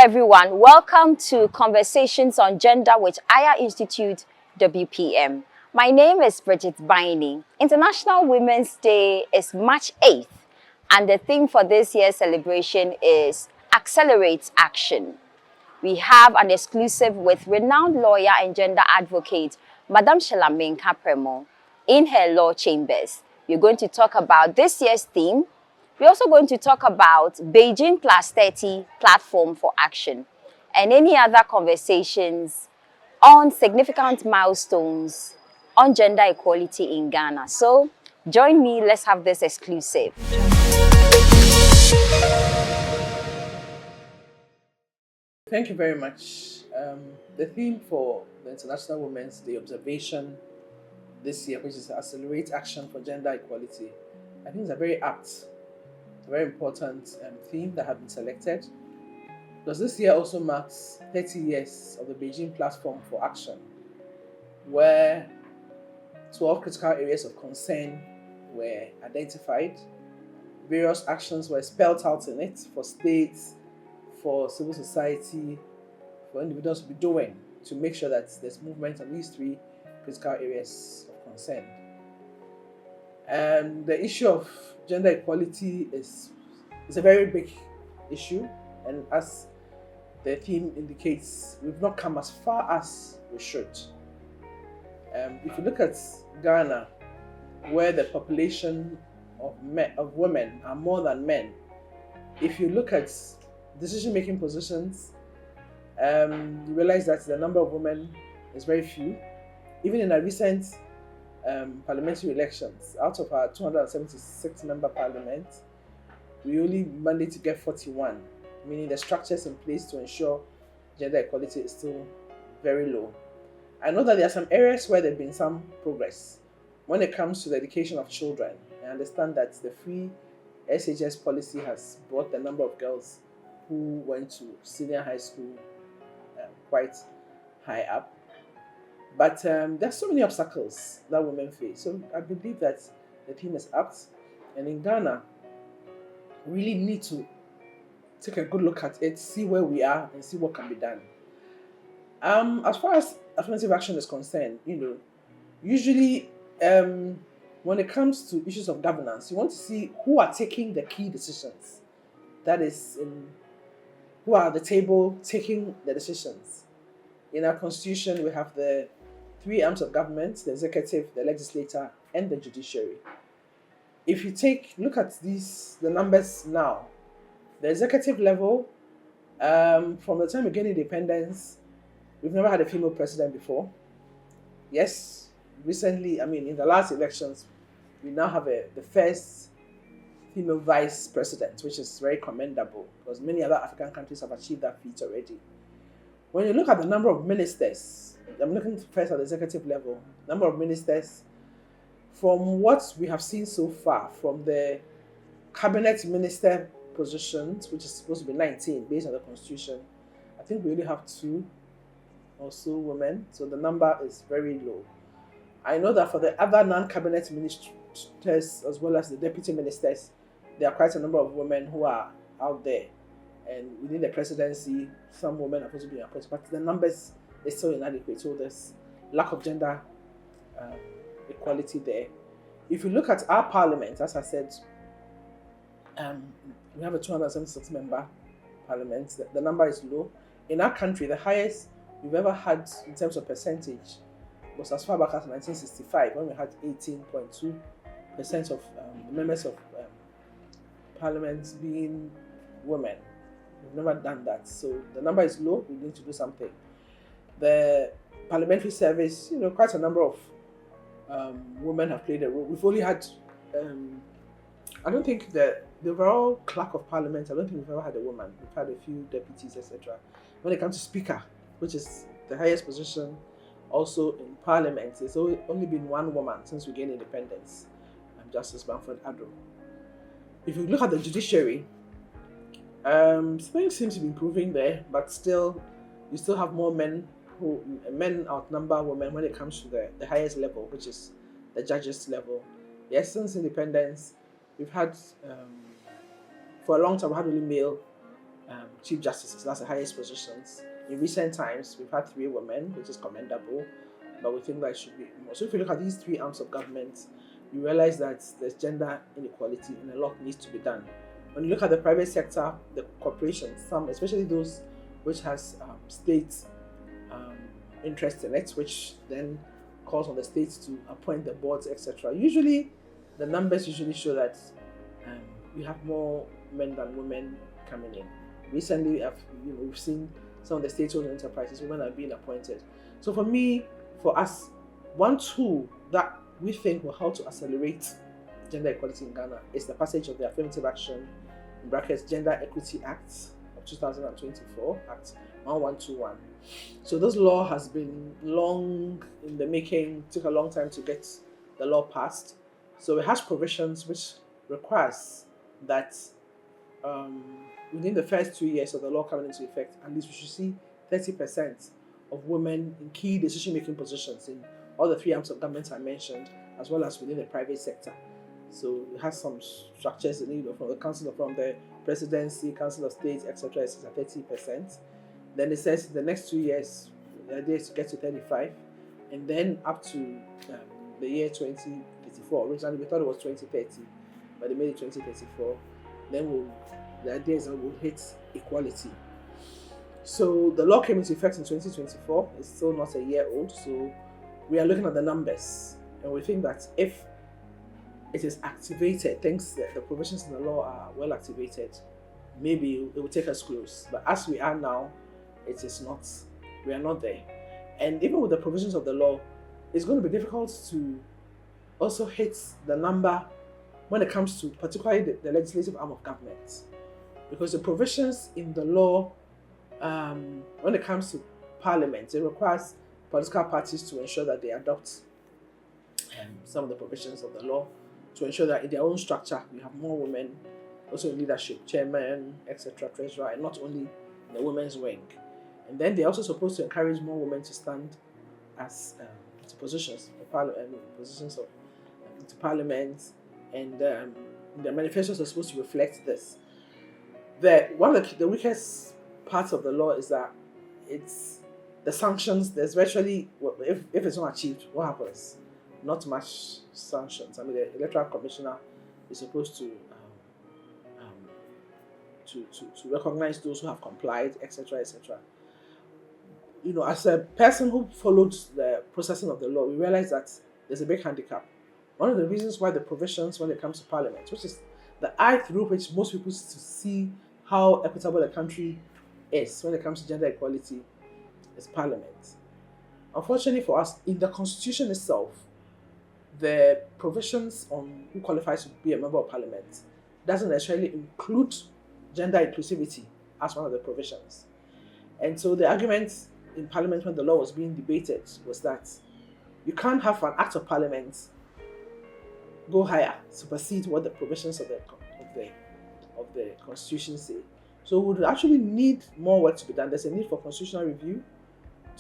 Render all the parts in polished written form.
everyone. Welcome to Conversations on Gender with Aya Institute, WPM. My name is Bridget Baini. International Women's Day is March 8th, and the theme for this year's celebration is Accelerate Action. We have an exclusive with renowned lawyer and gender advocate, Madam Sheila Minkah-Premo, in her law chambers. We're going to talk about this year's theme. We're also going to talk about Beijing Plus 30 Platform for Action and any other conversations on significant milestones on gender equality in Ghana. So join me, let's have this exclusive. Thank you very much. The theme for the International Women's Day observation this year, which is Accelerate Action for Gender Equality, I think is a very apt, very important theme that has been selected, because this year also marks 30 years of the Beijing Platform for Action, where 12 critical areas of concern were identified. Various actions were spelled out in it for states, for civil society, for individuals to be doing to make sure that there's movement on these three critical areas of concern. And the issue of gender equality is a very big issue, and as the theme indicates, we've not come as far as we should. If you look at Ghana, where the population of women are more than men, if you look at decision-making positions, you realize that the number of women is very few. Even in a recent parliamentary elections, out of our 276-member parliament, we only managed to get 41, meaning the structures in place to ensure gender equality is still very low. I know that there are some areas where there has been some progress. When it comes to the education of children, I understand that the free SHS policy has brought the number of girls who went to senior high school quite high up. But there are so many obstacles that women face. So I believe that the theme is apt. And in Ghana, we really need to take a good look at it, see where we are, and see what can be done. As far as affirmative action is concerned, usually when it comes to issues of governance, you want to see who are taking the key decisions. That is, who are at the table taking the decisions. In our constitution, we have the three arms of government: the executive, the legislature, and the judiciary. If you look at the numbers now, the executive level, from the time we gained independence, we've never had a female president before. Yes, recently, in the last elections, we now have the first female vice president, which is very commendable because many other African countries have achieved that feat already. When you look at the number of ministers, I'm looking first at the executive level, number of ministers, from what we have seen so far, from the cabinet minister positions, which is supposed to be 19 based on the constitution, I think we only have 2 or so women, so the number is very low. I know that for the other non-cabinet ministers as well as the deputy ministers, there are quite a number of women who are out there. And within the presidency, some women are supposed to be appointed, but the numbers is still inadequate. So there's lack of gender equality there. If you look at our parliament, as I said, we have a 276-member parliament. The number is low. In our country, the highest we've ever had in terms of percentage was as far back as 1965, when we had 18.2% of members of parliament being women. We've never done that. So the number is low. We need to do something. The parliamentary service, quite a number of women have played a role. We've only had, I don't think the overall clerk of parliament, I don't think we've ever had a woman. We've had a few deputies, etc. When it comes to speaker, which is the highest position also in parliament, there's only been one woman since we gained independence, Justice Bamford Addo. If you look at the judiciary, things seem to be improving there, but still, you still have more men outnumber women when it comes to the highest level, which is the judges level. Yes, since independence, we've had, for a long time, we had only male chief justices. That's the highest positions. In recent times, we've had 3 women, which is commendable, but we think that it should be more. So if you look at these 3 arms of government, you realize that there's gender inequality and a lot needs to be done. When you look at the private sector, the corporations, some, especially those which has state interest in it, which then calls on the states to appoint the boards, etc. Usually, the numbers usually show that you have more men than women coming in. Recently, we've seen some of the state-owned enterprises, women are being appointed. So for me, for us, one tool that we think will help to accelerate gender equality in Ghana is the passage of the Affirmative Action in brackets Gender Equity Act of 2024, Act 1121. So this law has been long in the making, took a long time to get the law passed. So it has provisions which requires that within the first 2 years of the law coming into effect, at least we should see 30% of women in key decision-making positions in all the 3 arms of government I mentioned, as well as within the private sector. So it has some structures from the council, from the presidency, council of state, etc., it's at 30%. Then it says the next 2 years, the idea is to get to 35, and then up to the year 2034. Originally, we thought it was 2030, but they made it 2034. Then the idea is that we'll hit equality. So the law came into effect in 2024. It's still not a year old, so we are looking at the numbers, and we think that if it is activated, thanks that the provisions in the law are well activated, maybe it will take us close. But as we are now, it is not. We are not there. And even with the provisions of the law, it's going to be difficult to also hit the number when it comes to particularly the legislative arm of government. Because the provisions in the law, when it comes to parliament, it requires political parties to ensure that they adopt some of the provisions of the law to ensure that in their own structure you have more women also in leadership, chairman, etc., treasurer, and not only in the women's wing. And then they're also supposed to encourage more women to stand as to positions, positions of to parliament, and the manifestos are supposed to reflect this. One of the weakest parts of the law is that it's the sanctions. There's virtually, if it's not achieved, what happens? Not much sanctions. I mean, the electoral commissioner is supposed to recognize those who have complied, etc., etc. As a person who followed the processing of the law, we realize that there's a big handicap. One of the reasons why the provisions when it comes to parliament, which is the eye through which most people see how equitable the country is when it comes to gender equality, is parliament. Unfortunately for us, in the constitution itself, the provisions on who qualifies to be a member of parliament doesn't necessarily include gender inclusivity as one of the provisions. And so the argument in parliament when the law was being debated was that you can't have an act of parliament go higher, supersede what the provisions of the constitution say. So we would actually need more work to be done. There's a need for constitutional review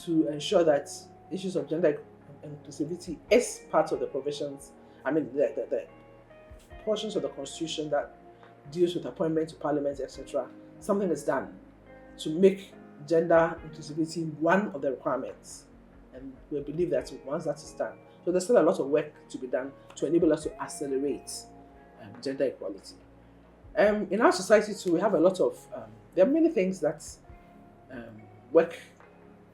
to ensure that issues of gender inclusivity is part of the provisions. I mean, the portions of the constitution that deals with appointment to parliament, etc. Something is done to make gender inclusivity one of the requirements, and we believe that once that is done, so there's still a lot of work to be done to enable us to accelerate gender equality. In our society too, we have a lot of there are many things that work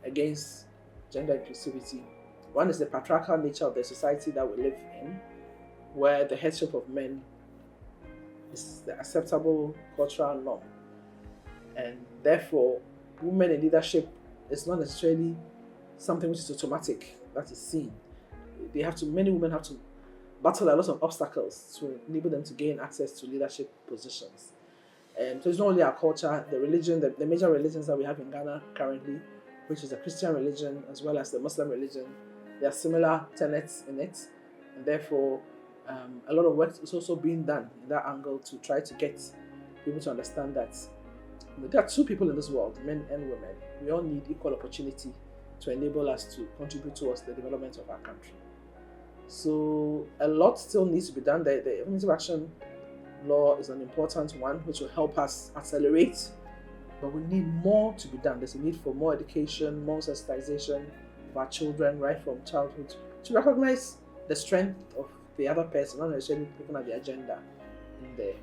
against gender inclusivity. One is the patriarchal nature of the society that we live in, where the headship of men is the acceptable cultural norm, and therefore women in leadership is not necessarily something which is automatic, that is seen. Many women have to battle a lot of obstacles to enable them to gain access to leadership positions. And so it's not only our culture, the religion, the major religions that we have in Ghana currently, which is the Christian religion as well as the Muslim religion, there are similar tenets in it, and therefore a lot of work is also being done in that angle to try to get people to understand that there are two people in this world, men and women. We all need equal opportunity to enable us to contribute towards the development of our country. So a lot still needs to be done. The affirmative action law is an important one which will help us accelerate but we need more to be done. There's a need for more education, more sensitization of our children right from childhood to recognize the strength of the other person, not necessarily looking at the agenda in there,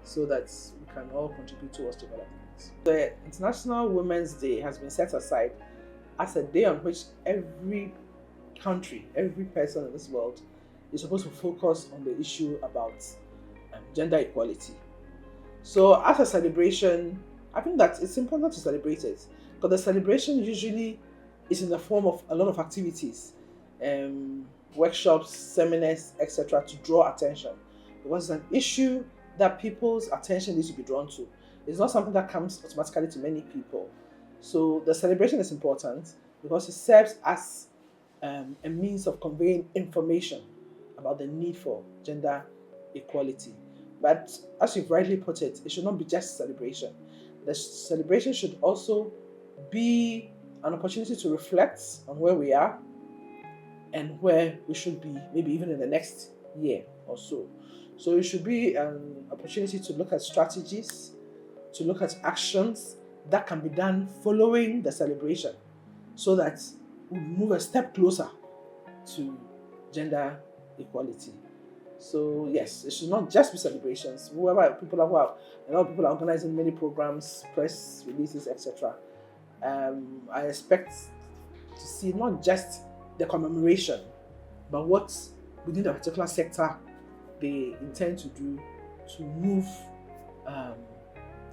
so that we can all contribute towards development. The International Women's Day has been set aside as a day on which every country, every person in this world is supposed to focus on the issue about gender equality. So as a celebration, I think that it's important to celebrate it, because the celebration usually is in the form of a lot of activities, workshops, seminars, etc., to draw attention, because it's an issue that people's attention needs to be drawn to. It's not something that comes automatically to many people. So the celebration is important because it serves as a means of conveying information about the need for gender equality. But as you've rightly put it, it should not be just celebration. The celebration should also be an opportunity to reflect on where we are and where we should be, maybe even in the next year or so. So it should be an opportunity to look at strategies, to look at actions that can be done following the celebration, so that we move a step closer to gender equality. So yes, it should not just be celebrations. A lot of people are organizing many programs, press releases, etc. I expect to see not just the commemoration, but what within the particular sector they intend to do to move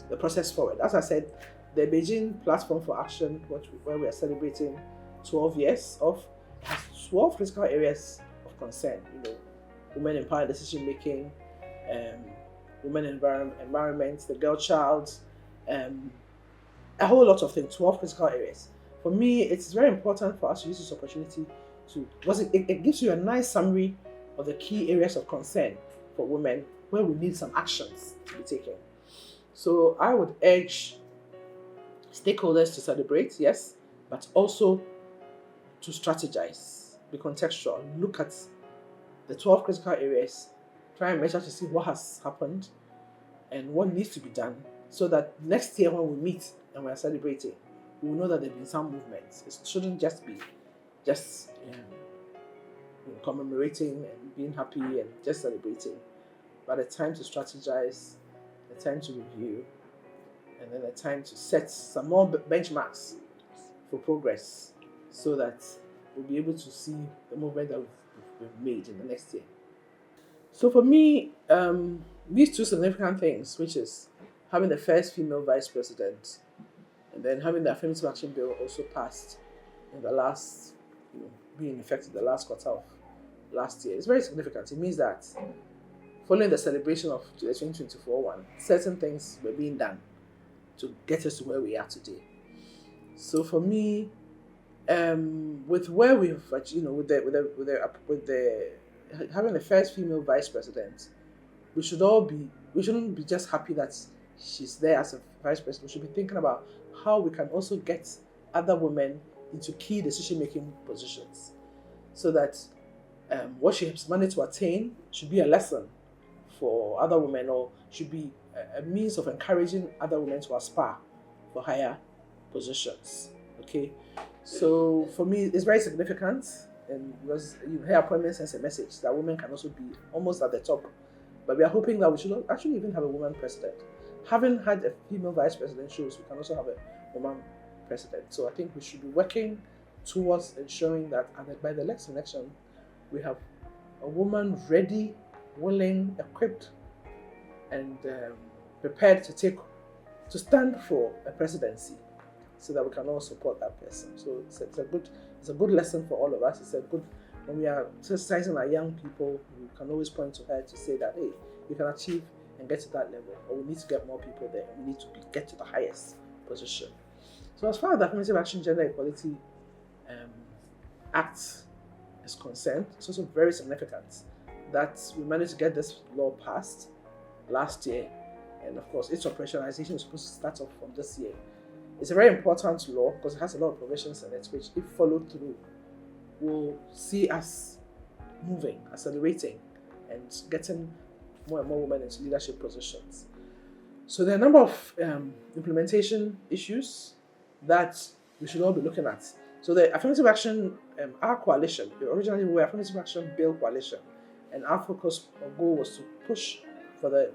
the process forward. As I said, the Beijing Platform for Action, where we are celebrating 12 years of, has 12 critical areas of concern. Women empowered decision making, women environment, the girl child, a whole lot of things. 12 critical areas. For me, it's very important for us to use this opportunity because it gives you a nice summary of the key areas of concern for women where we need some actions to be taken. So I would urge stakeholders to celebrate, yes, but also to strategize, be contextual, look at the 12 critical areas, try and measure to see what has happened and what needs to be done, so that next year when we meet and we are celebrating, we will know that there have been some movements. It shouldn't just be commemorating and being happy and just celebrating, but a time to strategize, a time to review, and then a time to set some more benchmarks for progress, so that we'll be able to see the movement that we've made in the next year. So for me, these two significant things, which is having the first female vice president and then having the Affirmative Action Bill also passed in the last, being effective the last quarter of last year, it's very significant. It means that following the celebration of the 2024 one, certain things were being done to get us to where we are today. So for me, with where we've, with the having the first female vice president, we shouldn't be just happy that she's there as a vice president. We should be thinking about how we can also get other women into key decision-making positions, so that what she has managed to attain should be a lesson for other women, or should be a means of encouraging other women to aspire for higher positions. Okay, so for me, it's very significant, and because her appointment sends a message that women can also be almost at the top. But we are hoping that we should actually even have a woman president. Having had a female vice president shows we can also have a woman president. So I think we should be working towards ensuring that by the next election, we have a woman ready, willing, equipped, and prepared to stand for a presidency, so that we can all support that person. So it's a good lesson for all of us. It's a good, when we are sensitizing our young people, we can always point to her to say that, hey, you can achieve and get to that level, or we need to get more people there, and we need to get to the highest position. So as far as the Affirmative Action Gender Equality Act is concerned, it's also very significant that we managed to get this law passed last year, and of course its operationalization is supposed to start off from this year. It's a very important law because it has a lot of provisions in it which, if followed through, will see us moving, accelerating, and getting more and more women into leadership positions. So there are a number of implementation issues that we should all be looking at. So the Affirmative Action, our coalition, originally we were Affirmative Action Bill Coalition, and our focus or goal was to push for the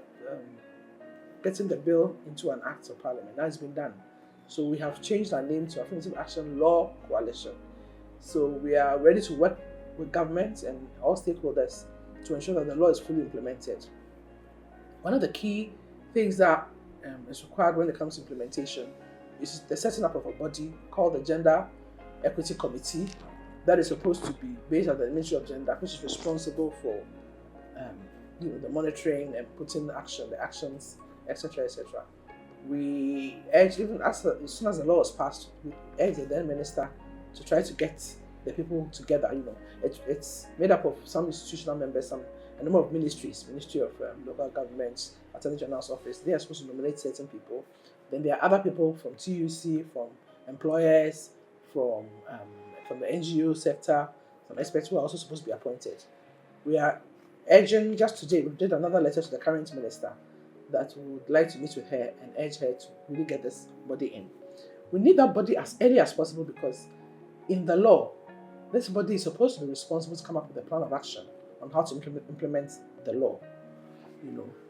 getting the bill into an act of parliament. That has been done. So we have changed our name to Affirmative Action Law Coalition. So we are ready to work with government and all stakeholders to ensure that the law is fully implemented. One of the key things that is required when it comes to implementation is the setting up of a body called the Gender Equity Committee that is supposed to be based on the Ministry of Gender, which is responsible for the monitoring and putting the actions, etc., etc. We urge, even as soon as the law was passed, we urge the then minister to try to get the people together. It's made up of some institutional members, a number of ministries, Ministry of Local Governments, Attorney General's Office. They are supposed to nominate certain people. Then there are other people from TUC, from employers, from the NGO sector, some experts who are also supposed to be appointed. We are urging, just today, we did another letter to the current minister that we would like to meet with her and urge her to really get this body in. We need that body as early as possible because in the law, this body is supposed to be responsible to come up with a plan of action on how to implement the law.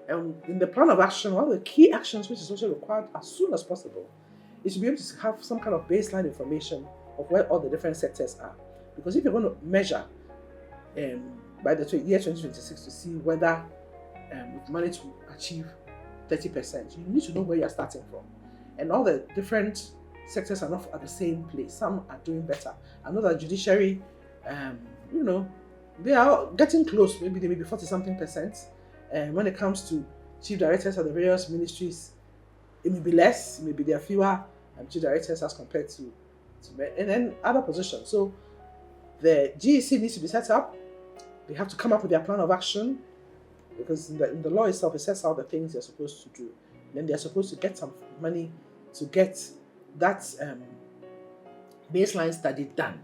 And in the plan of action, one of the key actions which is also required as soon as possible is to be able to have some kind of baseline information of where all the different sectors are. Because if you're going to measure by the year 2026 to see whether we've managed to achieve 30%, you need to know where you're starting from. And all the different sectors are not at the same place. Some are doing better. I know that judiciary, they are getting close. Maybe they may be 40-something%. And when it comes to chief directors of the various ministries, it may be less. Maybe there are fewer chief directors as compared to and then other positions. So the GEC needs to be set up. They have to come up with their plan of action because in the law itself, it sets out the things they're supposed to do. Then they're supposed to get some money to get that baseline study done,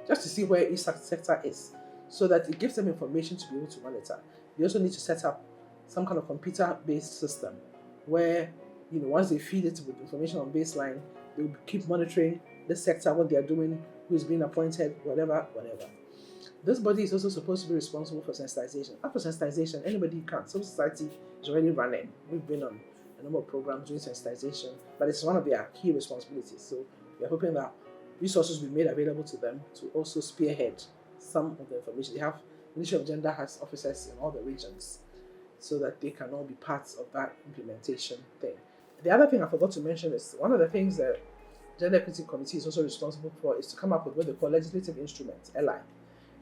just to see where each sector is, so that it gives them information to be able to monitor. They also need to set up some kind of computer-based system where, once they feed it with information on baseline, they will keep monitoring the sector, what they are doing, who's being appointed, whatever. This body is also supposed to be responsible for sensitization. After sensitization, anybody can. Civil society is already running. We've been on a number of programs doing sensitization, but it's one of their key responsibilities. So we're hoping that resources will be made available to them to also spearhead some of the information. They have, Ministry of Gender has officers in all the regions so that they can all be parts of that implementation thing. The other thing I forgot to mention is one of the things that Gender Equity Committee is also responsible for is to come up with what they call legislative instruments, LI.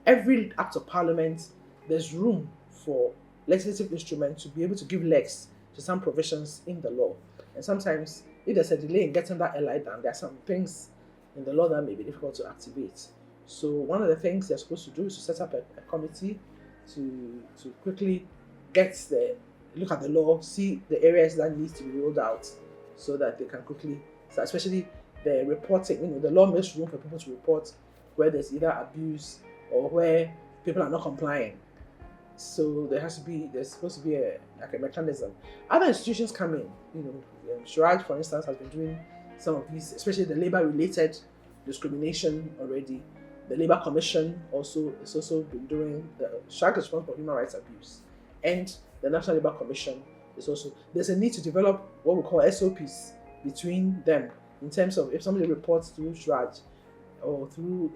Every act of parliament, there's room for legislative instruments to be able to give legs to some provisions in the law. And sometimes, if there's a delay in getting that LI done, there are some things in the law that may be difficult to activate. So one of the things they're supposed to do is to set up a committee to quickly look at the law, see the areas that needs to be rolled out so that they can quickly, especially the reporting, the law makes room for people to report where there's either abuse or where people are not complying. So there's supposed to be a mechanism. Other institutions come in, Shuraj, for instance, has been doing some of these, especially the labor-related discrimination already. The Labour Commission has also been doing the Shuraj response for human rights abuse. And the National Labour Commission there's a need to develop what we call SOPs between them in terms of if somebody reports through Shuraj or through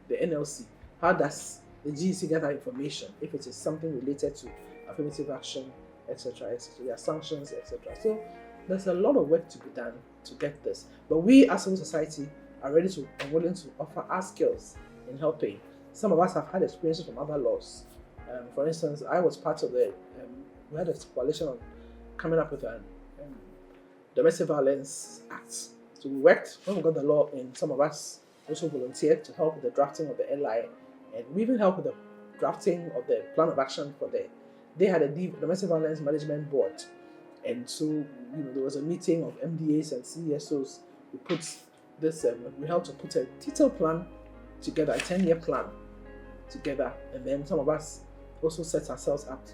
the NLC, how does the GEC get that information if it is something related to affirmative action, etc., etc. There are sanctions, etc. So there's a lot of work to be done to get this. But we as civil society are ready to and willing to offer our skills in helping. Some of us have had experiences from other laws. For instance, I was part of we had a coalition on coming up with a domestic violence act. So we worked, when we got the law in, some of us also volunteered to help with the drafting of the LI, and we even helped with the drafting of the plan of action for they had a domestic violence management board. And so, there was a meeting of MDAs and CSOs. We helped to put a detailed plan together, a 10-year plan together. And then some of us also set ourselves up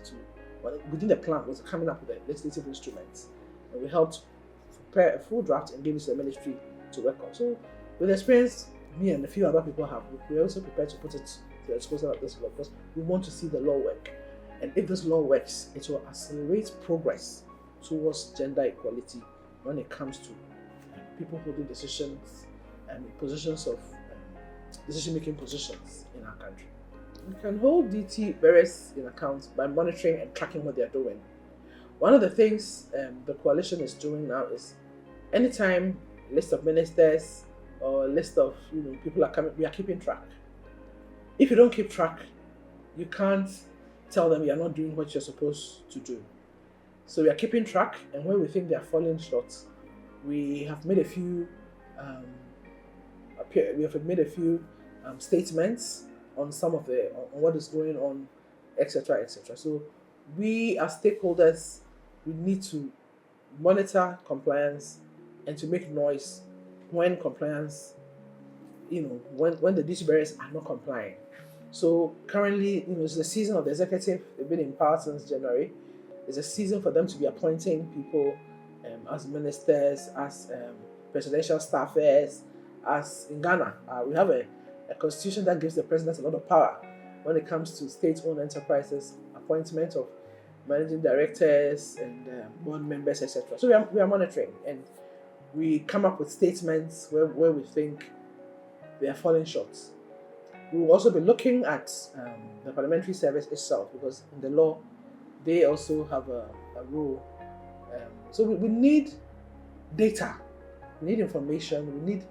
within the plan was coming up with the legislative instruments. and we helped prepare a full draft and gave it to the ministry to work on. So with experience me and a few other people have, we're also prepared to put it to the disposal of this law because we want to see the law work. And if this law works, it will accelerate progress towards gender equality when it comes to people holding decisions and positions of decision-making positions in our country. We can hold DT bearers in account by monitoring and tracking what they are doing. One of the things the coalition is doing now is anytime a list of ministers or a list of people are coming, we are keeping track. If you don't keep track, you can't tell them you're not doing what you're supposed to do. So we are keeping track, and where we think they are falling short, we have made a few statements on some of on what is going on, etc., etc. So we as stakeholders, we need to monitor compliance and to make noise when compliance, when the duty bearers are not complying. So currently, it's the season of the executive. They've been in power since January. It's a season for them to be appointing people as ministers, as presidential staffers, as in Ghana. We have a constitution that gives the president a lot of power when it comes to state-owned enterprises, appointment of managing directors and board members, etc. So we are monitoring, and we come up with statements where we think they are falling short. We will also be looking at the parliamentary service itself, because in the law, they also have a role. So we need data, we need information, we need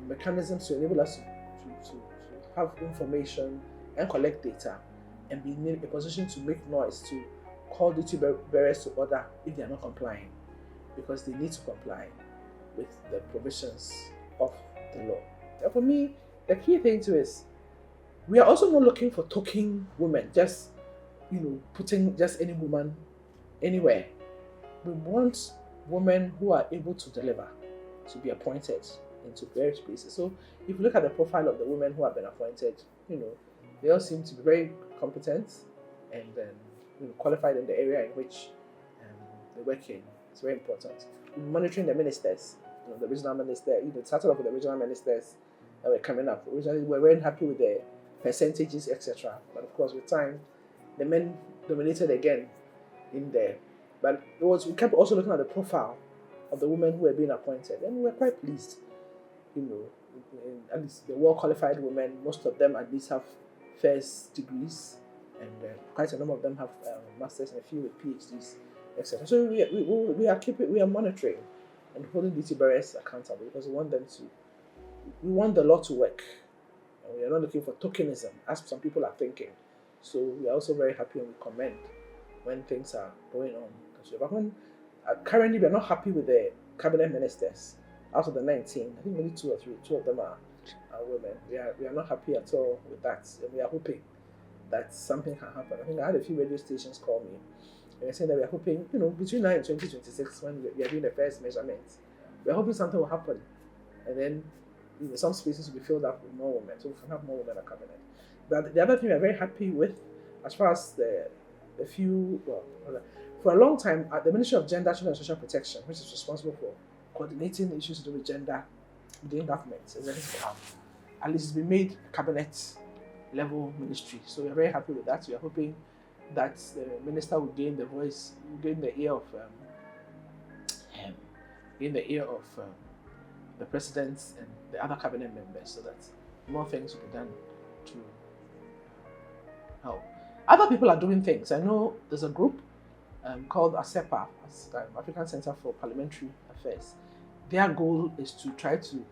mechanisms to enable us to have information and collect data and be in a position to make noise, to call duty bearers to order if they are not complying, because they need to comply with the provisions of the law. And for me, the key thing too is we are also not looking for token women, just putting just any woman anywhere. We want women who are able to deliver to be appointed into various places. So if you look at the profile of the women who have been appointed, they all seem to be very competent and qualified in the area in which they work in. It's very important. We're monitoring the ministers, the regional minister. It started off with the regional ministers that were coming up. Originally, we weren't happy with the percentages, etc. But of course, with time, the men dominated again in there. But we kept also looking at the profile of the women who were being appointed, and we were quite pleased. At least the well-qualified women, most of them at least have first degrees, and quite a number of them have masters and a few with PhDs, etc. So we are monitoring and holding duty bearers accountable, because we want the law to work, and we are not looking for tokenism as some people are thinking. So we are also very happy and we commend when things are going on. But when currently we are not happy with the cabinet ministers. Out of the 19, I think only 2 or 3, 2 of them are women. We are not happy at all with that, and we are hoping that something can happen. I think I had a few radio stations call me, and they're saying that we are hoping, between now and 2026, when we are doing the first measurements, we are hoping something will happen, and then some spaces will be filled up with more women, so we can have more women in the cabinet. But the other thing we are very happy with, as far as for a long time, at the Ministry of Gender, Children and Social Protection, which is responsible for coordinating issues to do with gender within government, at least it's been made cabinet level ministry. So we're very happy with that. We are hoping that the minister will gain the voice, gain the ear of the president and the other cabinet members, so that more things will be done to help. Other people are doing things. I know there's a group called ASEPA, African Center for Parliamentary Affairs. Their goal is to try to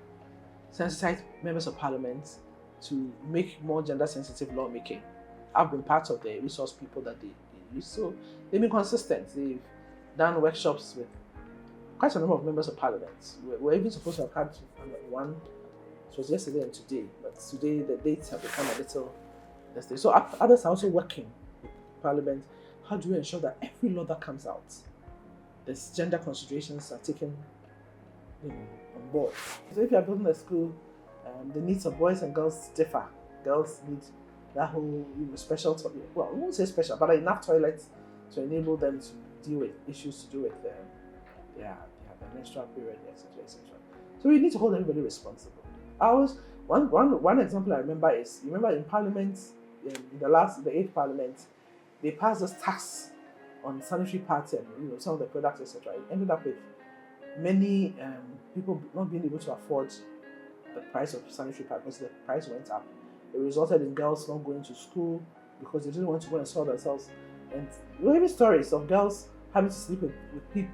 sensitize members of parliament to make more gender-sensitive lawmaking. I've been part of the resource people that they use, so they've been consistent. They've done workshops with quite a number of members of parliament. We're even supposed to have had one. It was yesterday and today, but today the dates have become a little yesterday. So others are also working with parliament. How do we ensure that every law that comes out, the gender considerations are taken on board? So if you are building a school, the needs of boys and girls differ. Girls need that whole special toilet. Well, I won't say special, but enough toilets to enable them to deal with issues to do with they have a menstrual period, etc., etc. So we need to hold everybody responsible. One example I remember is, you remember in Parliament, in the 8th Parliament, they passed this tax on sanitary pads and some of the products, etc. It ended up with many people not being able to afford the price of sanitary pads because the price went up. It resulted in girls not going to school because they didn't want to go and soil themselves. And we're hearing stories of girls having to sleep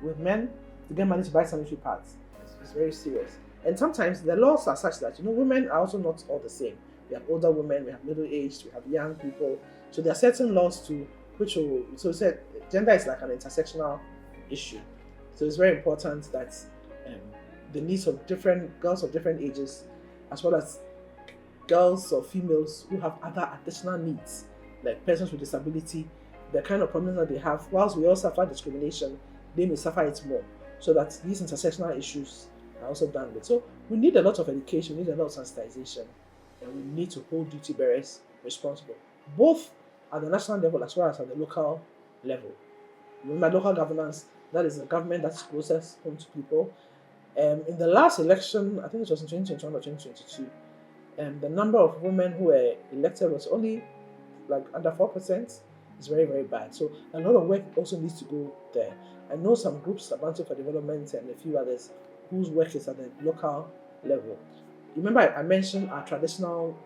with men to get money to buy sanitary pads. It's very serious. And sometimes the laws are such that women are also not all the same. We have older women, we have middle-aged, we have young people. So there are certain laws gender is like an intersectional issue. So it's very important that the needs of different girls of different ages, as well as girls or females who have other additional needs, like persons with disability, the kind of problems that they have, whilst we all suffer discrimination, they may suffer it more. So that these intersectional issues are also done with. So we need a lot of education, we need a lot of sensitization, and we need to hold duty bearers responsible, both at the national level as well as at the local level. Remember, local governance, that is the government that's closest home to people. In the last election, I think it was in 2021 or 2022, the number of women who were elected was only like under 4%. It's very, very bad. So a lot of work also needs to go there. I know some groups, Bantu for Development and a few others, whose work is at the local level. Remember, I mentioned our traditional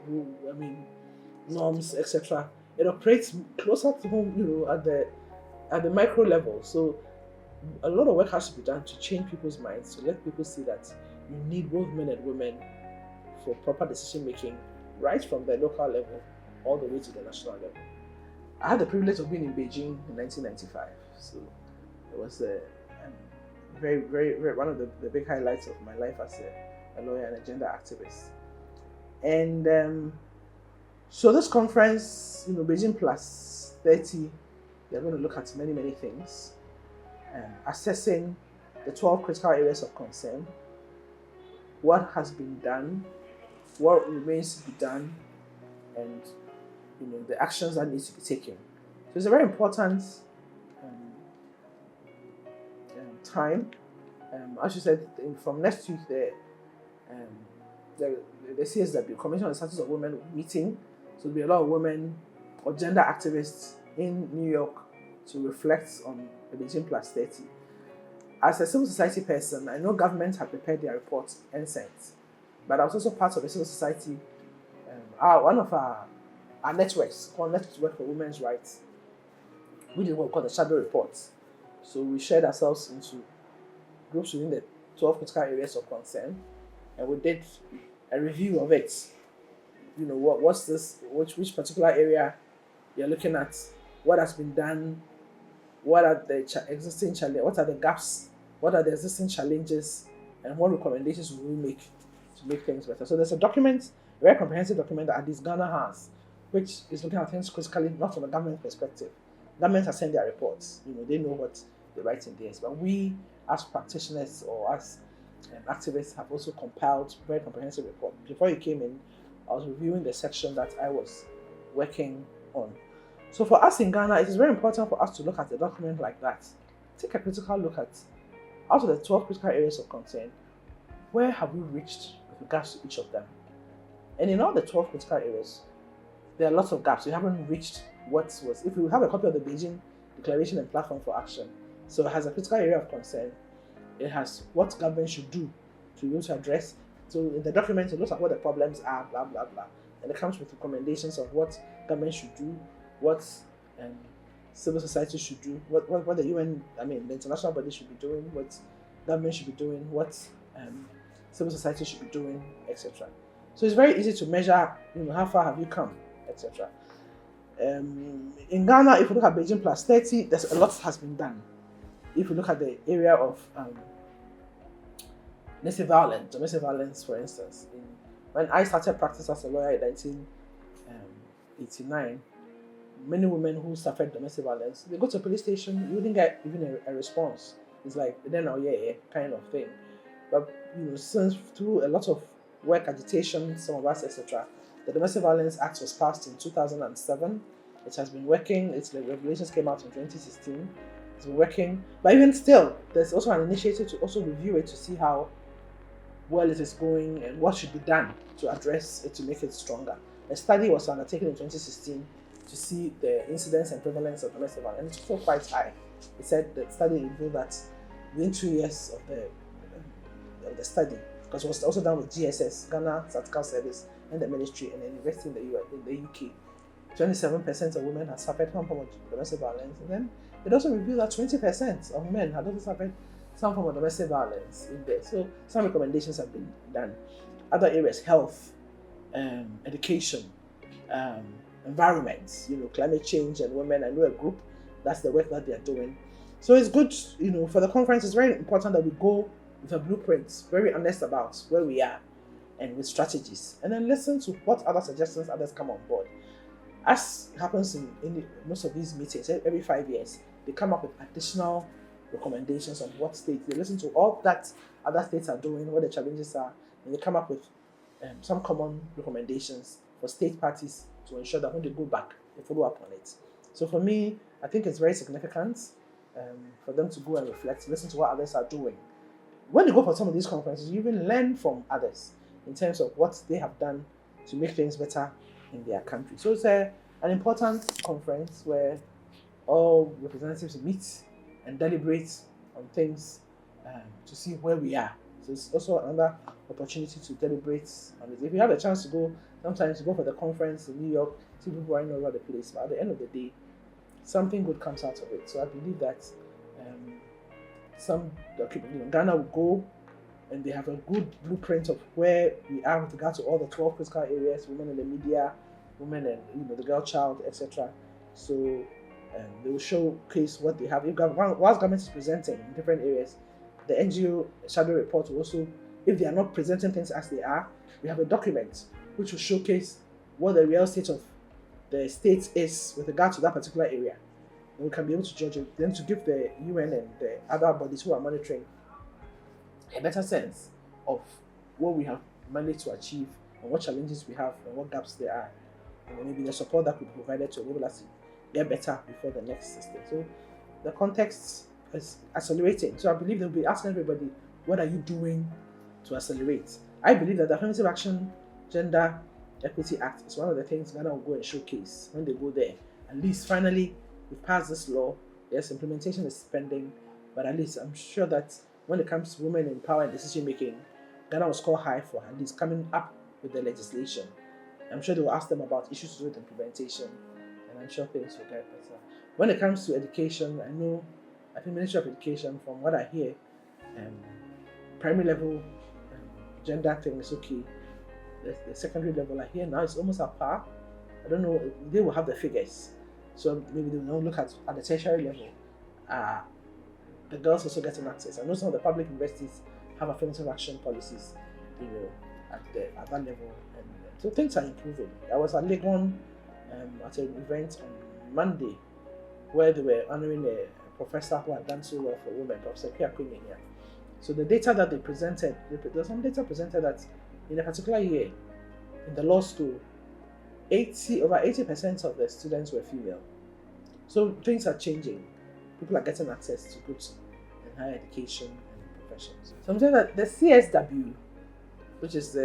norms, etc. It operates closer to home, at the micro level. So a lot of work has to be done to change people's minds, to let people see that you need both men and women for proper decision making, right from the local level all the way to the national level. I had the privilege of being in Beijing in 1995, so it was very, very, very, one of the big highlights of my life as a lawyer and a gender activist. And so this conference, Beijing Plus 30, they're going to look at many, many things, assessing the 12 critical areas of concern, what has been done, what remains to be done, and the actions that need to be taken. So it's a very important time. As you said, from next week, the CSW, Commission on the Status of Women, meeting. So there'll be a lot of women or gender activists in New York to reflect on the Beijing Plus 30. As a civil society person, I know governments have prepared their reports and sent, but I was also part of the civil society. One of our networks called Network for Women's Rights, we did what we call the shadow reports. So we shared ourselves into groups within the 12 critical areas of concern, and we did a review of it. What's this? Which particular area you're looking at? What has been done? What are the existing challenges? What are the gaps? What are the existing challenges? And what recommendations will we make to make things better? So there's a document, a very comprehensive document that Addis Ghana has, which is looking at things critically, not from a government perspective. Governments have sent their reports. They know what the writing there is. But we, as practitioners or as activists, have also compiled a very comprehensive report. Before you came in, I was reviewing the section that I was working on. So for us in Ghana, it is very important for us to look at a document like that. Take a critical look at, out of the 12 critical areas of concern, where have we reached with regards to each of them? And in all the 12 critical areas, there are lots of gaps. We haven't reached what was. If we have a copy of the Beijing Declaration and Platform for Action, so it has a critical area of concern. It has what government should do to be able to address. So in the document, it looks at what the problems are, blah, blah, blah. And it comes with recommendations of what government should do, what civil society should do, what the UN, the international body should be doing, what government should be doing, what civil society should be doing, etc. So it's very easy to measure, how far have you come, etc. In Ghana, if you look at Beijing Plus 30, there's a lot has been done. If you look at the area of domestic violence, for instance, when I started practice as a lawyer in 1989, many women who suffered domestic violence, they go to a police station, you wouldn't get even a response. It's like, then yeah, kind of thing. But since through a lot of work, agitation, some of us, etc., the Domestic Violence Act was passed in 2007. It has been working. The regulations came out in 2016. It's been working. But even still, there's also an initiative to also review it to see how well it is going and what should be done to address it to make it stronger. A study was undertaken in 2016 to see the incidence and prevalence of domestic violence, and it's still quite high. It said the study revealed that within 2 years of the study, because it was also done with GSS, Ghana Statistical Service, and the ministry, and the university in the UK, 27% of women had suffered some form of domestic violence, and then it also revealed that 20% of men had also suffered some form of domestic violence in there. So some recommendations have been done. Other areas, health, education, environment, climate change and women. I know a group, that's the work that they are doing. So it's good, for the conference, it's very important that we go with a blueprint, very honest about where we are and with strategies. And then listen to what other suggestions others come on board. As happens in most of these meetings, every 5 years, they come up with additional recommendations on what states. They listen to all that other states are doing, what the challenges are, and they come up with some common recommendations for state parties to ensure that when they go back, they follow up on it. So for me, I think it's very significant for them to go and reflect, listen to what others are doing. When you go for some of these conferences, you even learn from others in terms of what they have done to make things better in their country. So it's an important conference where all representatives meet and deliberate on things to see where we are. So it's also another opportunity to deliberate on it. If you have a chance to go, sometimes you go for the conference in New York, see people running all over the place, but at the end of the day, something good comes out of it. So I believe that Ghana will go and they have a good blueprint of where we are with regard to all the 12 critical areas, women in the media, women and the girl child, etc. So they will showcase what they have. Whilst government is presenting in different areas, the NGO shadow report will also, if they are not presenting things as they are, we have a document which will showcase what the real state of the state is with regard to that particular area. And we can be able to judge it, then to give the UN and the other bodies who are monitoring a better sense of what we have managed to achieve and what challenges we have and what gaps there are. And maybe the support that could be provided to enable us to get better before the next system. So the context is accelerating. So I believe they'll be asking everybody, what are you doing to accelerate? I believe that the Affirmative Action Gender Equity Act is one of the things Ghana will go and showcase when they go there. At least finally, we've passed this law. Yes, implementation is pending, but at least I'm sure that when it comes to women in power and decision making, Ghana will score high for at least coming up with the legislation. I'm sure they will ask them about issues to do with implementation, and I'm sure things will get better. When it comes to education, I think Ministry of Education, from what I hear, primary level gender thing is okay. The secondary level I hear now is almost at par. I don't know, they will have the figures. So maybe they will look at the tertiary level. The girls also getting access. I know some of the public universities have affirmative action policies, at that level. And so things are improving. I was at Legon at an event on Monday where they were honoring a professor who had done so well for women, Professor Pia Quimenia. So the data that they presented, there's some data presented that in a particular year in the law school, over 80% of the students were female. So things are changing. People are getting access to good and higher education and professions. So I'm saying that the CSW, which is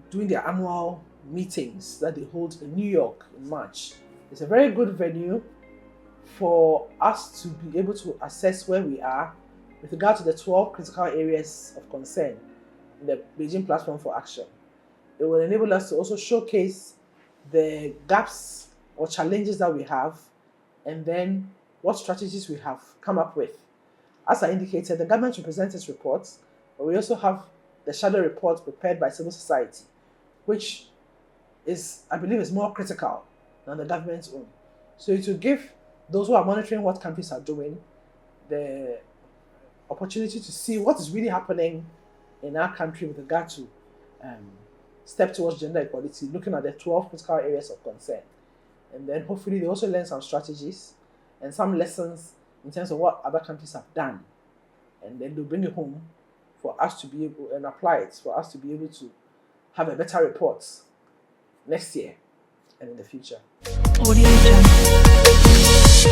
doing their annual meetings that they hold in New York in March, is a very good venue for us to be able to assess where we are with regard to the 12 critical areas of concern in the Beijing Platform for Action. It will enable us to also showcase the gaps or challenges that we have, and then what strategies we have come up with. As I indicated, the government will present its reports, but we also have the shadow reports prepared by civil society, which I believe is more critical than the government's own. So it will give those who are monitoring what countries are doing the opportunity to see what is really happening in our country with regard to step towards gender equality, looking at the 12 critical areas of concern. And then hopefully they also learn some strategies and some lessons in terms of what other countries have done. And then they'll bring it home for us to be able and apply it, for us to be able to have a better report next year and in the future. Audio Jungle.